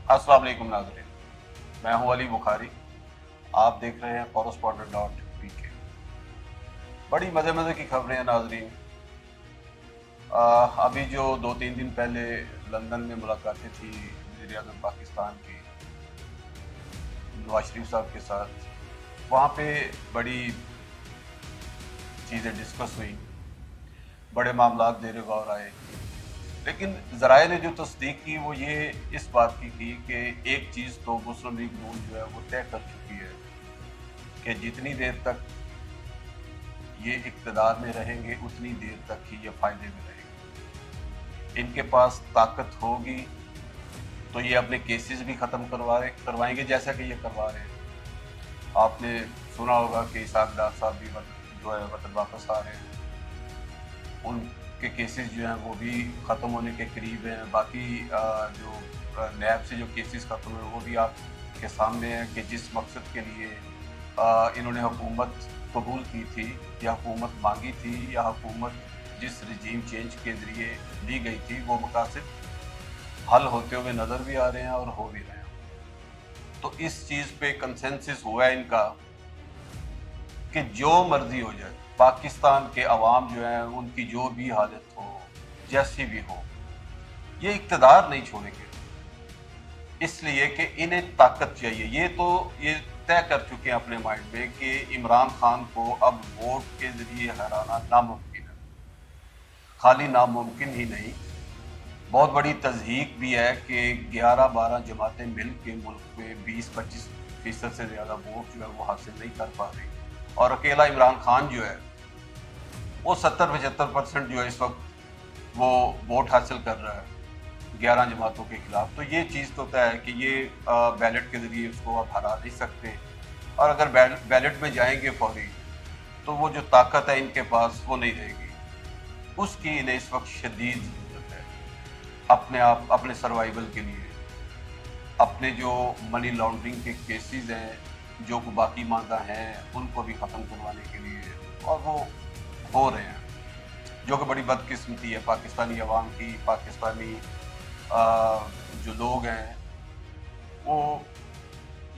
अस्सलाम वालेकुम नाज़रीन, मैं हूं अली बुखारी। आप देख रहे हैं correspondent.pk। बड़ी मज़े मज़े की खबरें हैं नाज़रीन। अभी जो 2-3 दिन पहले लंदन में मुलाकातें थी वज़ीर आज़म पाकिस्तान की नवाज शरीफ साहब के साथ, वहाँ पे बड़ी चीज़ें डिस्कस हुई, बड़े मामलात ज़ेर गौर आए। लेकिन ज़राए ने जो तस्दीक की वो ये इस बात की कि एक चीज़ तो मुस्लिम लीग नून जो है वो तय कर चुकी है कि जितनी देर तक ये इक़्तिदार में रहेंगे उतनी देर तक ही ये फ़ायदे में रहेंगे। इनके पास ताकत होगी तो ये अपने केसेस भी ख़त्म करवाएंगे जैसा कि ये करवा रहे हैं। आपने सुना होगा कि इसाक डार साहब भी जो है वतन वापस आ रहे हैं, उनके केसेस जो हैं वो भी ख़त्म होने के करीब हैं। बाकी जो नैब से जो केसेस ख़त्म हुए वो भी आपके सामने है कि जिस मकसद के लिए इन्होंने हुकूमत कबूल की थी या हुकूमत मांगी थी या हुकूमत जिस रजीम चेंज के ज़रिए ली गई थी वो मकासद हल होते हुए नज़र भी आ रहे हैं और हो भी रहे हैं। तो इस चीज़ पे कंसेंसस हुआ है इनका कि जो मर्जी हो जाए, पाकिस्तान के अवाम जो हैं उनकी जो भी हालत हो, जैसी भी हो, ये इक़्तिदार नहीं छोड़ेंगे, इसलिए कि इन्हें ताकत चाहिए। ये तय कर चुके हैं अपने माइंड में कि इमरान खान को अब वोट के ज़रिए हराना नामुमकिन है। खाली नामुमकिन ही नहीं, बहुत बड़ी तज़हीक भी है कि 11-12 जमातें मिल के मुल्क में 20-25% से ज़्यादा वोट जो है वो हासिल नहीं कर पा रही, और अकेला इमरान खान जो है वो 70-75% जो है इस वक्त वो वोट हासिल कर रहा है 11 जमातों के खिलाफ। तो ये चीज़ तो तय है कि ये बैलेट के ज़रिए उसको आप हरा नहीं सकते, और अगर बैलेट में जाएंगे फौरी तो वो जो ताकत है इनके पास वो नहीं रहेगी। उसकी इन्हें इस वक्त शदीद ज़रूरत है अपने सर्वाइवल के लिए, अपने जो मनी लॉन्ड्रिंग के केसेस हैं जो बाकी मांदा हैं उनको भी ख़त्म करवाने के लिए, और वो हो रहे हैं, जो कि बड़ी बदकिस्मती है पाकिस्तानी अवाम की। पाकिस्तानी जो लोग हैं वो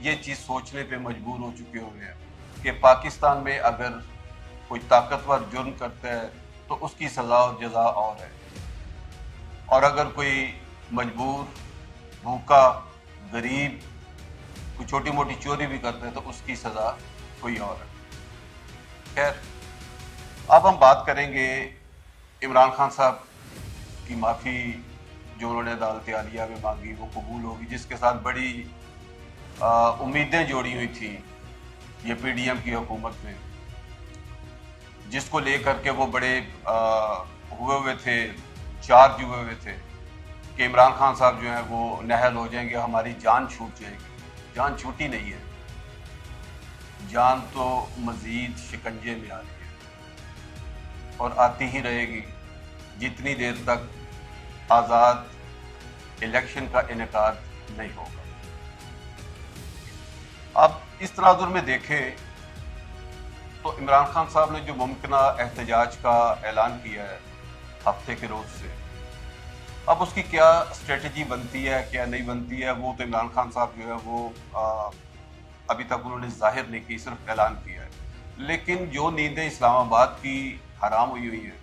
ये चीज़ सोचने पे मजबूर हो चुके हुए हैं कि पाकिस्तान में अगर कोई ताकतवर जुर्म करता है तो उसकी सज़ा और जज़ा और है, और अगर कोई मजबूर, भूखा, गरीब कोई छोटी मोटी चोरी भी करते हैं तो उसकी सज़ा कोई और है। खैर, अब हम बात करेंगे इमरान खान साहब की माफ़ी जो उन्होंने अदालत आलिया में मांगी वो कबूल होगी, जिसके साथ बड़ी उम्मीदें जोड़ी हुई थी ये पीडीएम की हुकूमत में, जिसको लेकर के वो बड़े हुए हुए थे, चार्ज हुए हुए थे कि इमरान खान साहब जो हैं वो नहल हो जाएंगे, हमारी जान छूट जाएगी। जान छूटी नहीं है, जान तो मज़ीद शिकंजे में आ रही है और आती ही रहेगी जितनी देर तक आज़ाद इलेक्शन का इनेकाद नहीं होगा। अब इस तनाजुर में देखें तो इमरान खान साहब ने जो मुमकिन एहतजाज का ऐलान किया है हफ्ते के रोज़ से, अब उसकी क्या स्ट्रेटजी बनती है क्या नहीं बनती है वो तो इमरान खान साहब जो है वो अभी तक उन्होंने जाहिर नहीं की, सिर्फ ऐलान किया है। लेकिन जो नींदें इस्लामाबाद की हराम हुई हुई हैं,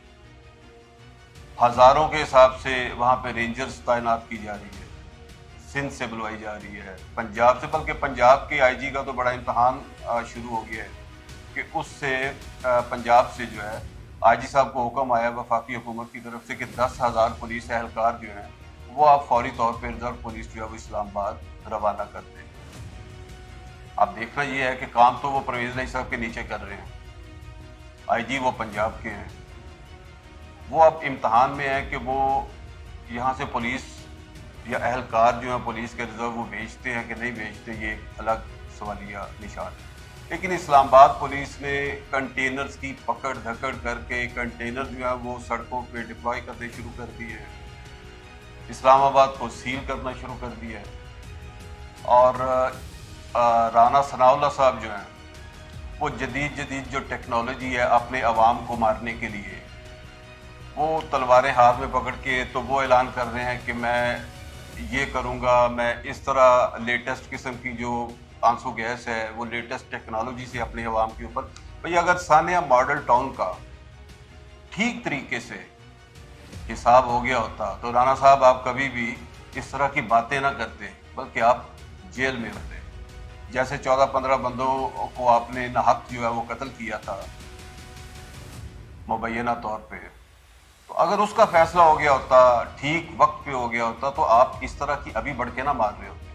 हज़ारों के हिसाब से वहाँ पे रेंजर्स तैनात की जा रही है, सिंध से बुलवाई जा रही है, पंजाब से, बल्कि पंजाब के आईजी का तो बड़ा इम्तहान शुरू हो गया है कि उससे पंजाब से जो है आईजी साहब को हुक्म आया वफाकी हुकूमत की तरफ से कि 10,000 पुलिस एहलकार जो हैं वो आप फौरी तौर पर रिजर्व पुलिस जो है वो इस्लामाबाद रवाना कर दें। अब देखना ये है कि काम तो वो परवेज़ इलाही साहब के नीचे कर रहे हैं, आईजी वो पंजाब के हैं, वो अब इम्तहान में है कि वो यहाँ से पुलिस या अहलकार जो है पुलिस के रिजर्व वो भेजते हैं कि नहीं भेजते, ये अलग सवालिया निशान है। लेकिन इस्लामाबाद पुलिस ने कंटेनर्स की पकड़ धकड़ करके कंटेनर जो है वो सड़कों पे डिप्लॉय करने शुरू कर दिए हैं, इस्लामाबाद को सील करना शुरू कर दिया है, और राना सनाउल्लाह साहब जो हैं वो जदीद जो टेक्नोलॉजी है अपने अवाम को मारने के लिए वो तलवारें हाथ में पकड़ के तो वो ऐलान कर रहे हैं कि मैं ये करूँगा, मैं इस तरह लेटेस्ट किस्म की जो आंसू गैस है वो लेटेस्ट टेक्नोलॉजी से अपने अवाम के ऊपर। भाई अगर सानिया मॉडल टाउन का ठीक तरीके से हिसाब हो गया होता तो राणा साहब आप कभी भी इस तरह की बातें ना करते, बल्कि आप जेल में होते। जैसे 14-15 बंदों को आपने नाहक जो है वो कत्ल किया था मुबैना तौर पे, तो अगर उसका फैसला हो गया होता, ठीक वक्त पे हो गया होता, तो आप इस तरह की अभी बढ़ के ना मार रहे होते।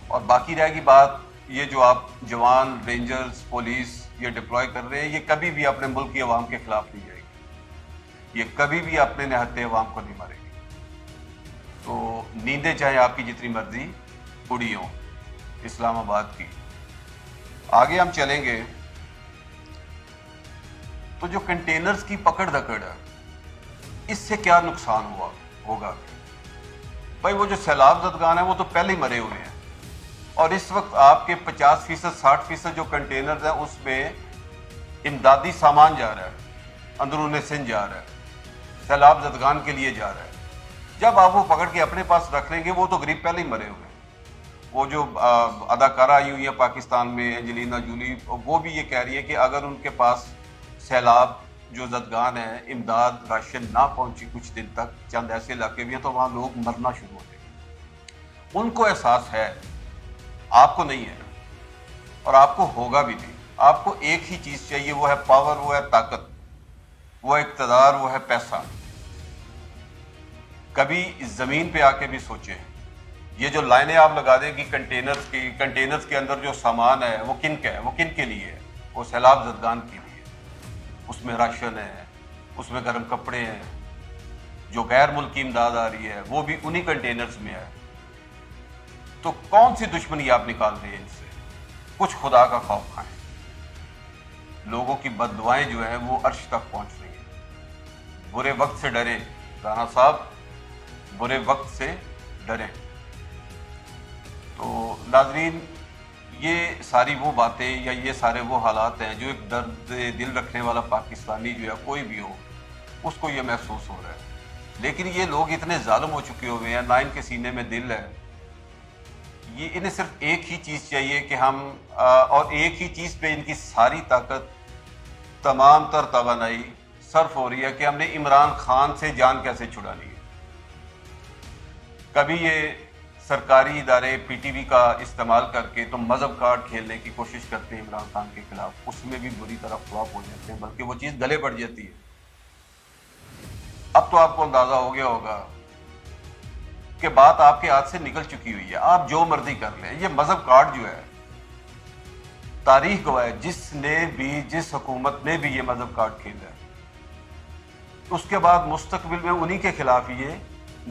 और बाकी रहेगी बात, ये जो आप जवान, रेंजर्स, पुलिस ये डिप्लॉय कर रहे हैं, ये कभी भी अपने मुल्क की आवाम के खिलाफ नहीं जाएगी, ये कभी भी अपने निहत्थे अवाम को नहीं मारेगी। तो नींदें चाहे आपकी जितनी मर्जी उड़ी हो इस्लामाबाद की। आगे हम चलेंगे तो जो कंटेनर्स की पकड़ दकड़ है, इससे क्या नुकसान होगा। भाई वो जो सैलाब ज़दगान है वो तो पहले ही मरे हुए हैं, और इस वक्त आपके 50%, 60% जो कंटेनर्स हैं उसमें इमदादी सामान जा रहा है, अंदरून सिंध जा रहा है, सैलाब ज़दगान के लिए जा रहा है। जब आप वो पकड़ के अपने पास रख लेंगे, वो तो गरीब पहले ही मरे हुए हैं। वो जो अदाकारा आई हुई है पाकिस्तान में, एंजेलिना जूली, वो भी ये कह रही है कि अगर उनके पास सैलाब जो ज़दगान है, इमदाद राशन ना पहुंची कुछ दिन तक, चंद ऐसे इलाके भी हैं, तो वहाँ लोग मरना शुरू हो जाएंगे। उनको एहसास है, आपको नहीं है, और आपको होगा भी नहीं। आपको एक ही चीज़ चाहिए, वो है पावर, वो है ताकत, वो है इक़्तिदार, वो है पैसा। कभी ज़मीन पे आके भी सोचें, ये जो लाइनें आप लगा दें कि कंटेनर्स के अंदर जो सामान है वो किन का है, वो किन के लिए है, वो सैलाब ज़दगान के लिए। उसमें राशन है, उसमें गर्म कपड़े हैं, जो गैर मुल्की इमदाद आ रही है वो भी उन्हीं कंटेनर्स में है। तो कौन सी दुश्मनी आप निकाल रहे हैं इनसे? कुछ खुदा का खौफ खाएं। लोगों की बददुआएं जो है वो अर्श तक पहुंच रही हैं। बुरे वक्त से डरें राणा साहब, बुरे वक्त से डरें। तो नाजरीन, ये सारी वो बातें या ये सारे वो हालात हैं जो एक दर्द दिल रखने वाला पाकिस्तानी जो है, कोई भी हो, उसको ये महसूस हो रहा है। लेकिन ये लोग इतने जालिम हो चुके हुए हैं, ना इनके सीने में दिल है। ये इन्हें सिर्फ एक ही चीज़ चाहिए कि हम और एक ही चीज़ पे इनकी सारी ताकत, तमाम तर तवानाई सर्फ हो रही है कि हमने इमरान खान से जान कैसे छुड़ानी है। कभी ये सरकारी इदारे पीटीवी का इस्तेमाल करके तो मजहब कार्ड खेलने की कोशिश करते हैं इमरान खान के खिलाफ, उसमें भी बुरी तरह फ्लॉप हो जाते हैं, बल्कि वो चीज़ गले बढ़ जाती है। अब तो आपको अंदाजा हो गया होगा कि बात आपके हाथ से निकल चुकी हुई है, आप जो मर्जी कर लें। ये मजहब कार्ड जो है, तारीख गवाह है, जिसने भी, जिस हुकूमत ने भी ये मजहब कार्ड खेला है, उसके बाद मुस्तकबिल में उन्हीं के खिलाफ ये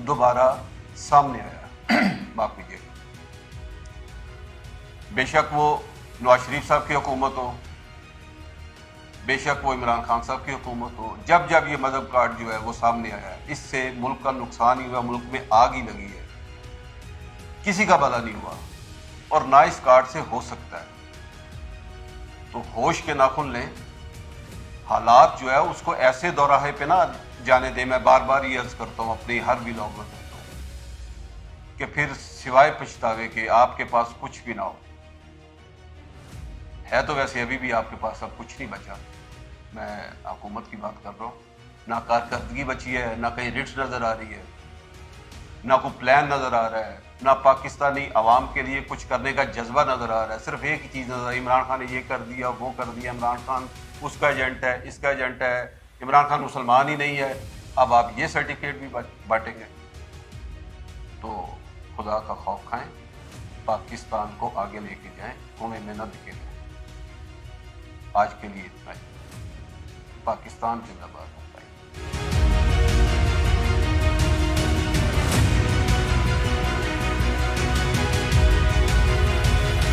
दोबारा सामने आया। माफ कीजिए, बेशक वो नवाज शरीफ साहब की हुकूमत हो, बेशक वो इमरान खान साहब की हुकूमत हो, जब जब ये मजहब कार्ड जो है वो सामने आया है, इससे मुल्क का नुकसान ही हुआ, मुल्क में आग ही लगी है, किसी का भला नहीं हुआ, और ना इस कार्ड से हो सकता है। तो होश के नाखुन लें, हालात जो है उसको ऐसे दोराहे पे ना जाने दें। मैं बार बार ये अर्ज करता हूँ, अपनी हर व्लॉग में कहता हूँ कि फिर सिवाय पछतावे के आपके पास कुछ भी ना हो। है तो वैसे अभी भी आपके पास अब कुछ नहीं बचा। मैं हुकूमत की बात कर रहा हूँ, ना कारकर्दगी बची है, ना कहीं रिट्स नज़र आ रही है, ना कोई प्लान नज़र आ रहा है, ना पाकिस्तानी अवाम के लिए कुछ करने का जज्बा नज़र आ रहा है। सिर्फ एक ही चीज़ नज़र आ रही है, इमरान खान ने ये कर दिया, वो कर दिया, इमरान खान उसका एजेंट है, इसका एजेंट है, इमरान खान मुसलमान ही नहीं है। अब आप ये सर्टिफिकेट भी बांटेंगे, तो खुदा का खौफ खाएं, पाकिस्तान को आगे लेके जाएं, कोने में न दिखे। आज के लिए इतना ही। पाकिस्तान जिंदाबाद।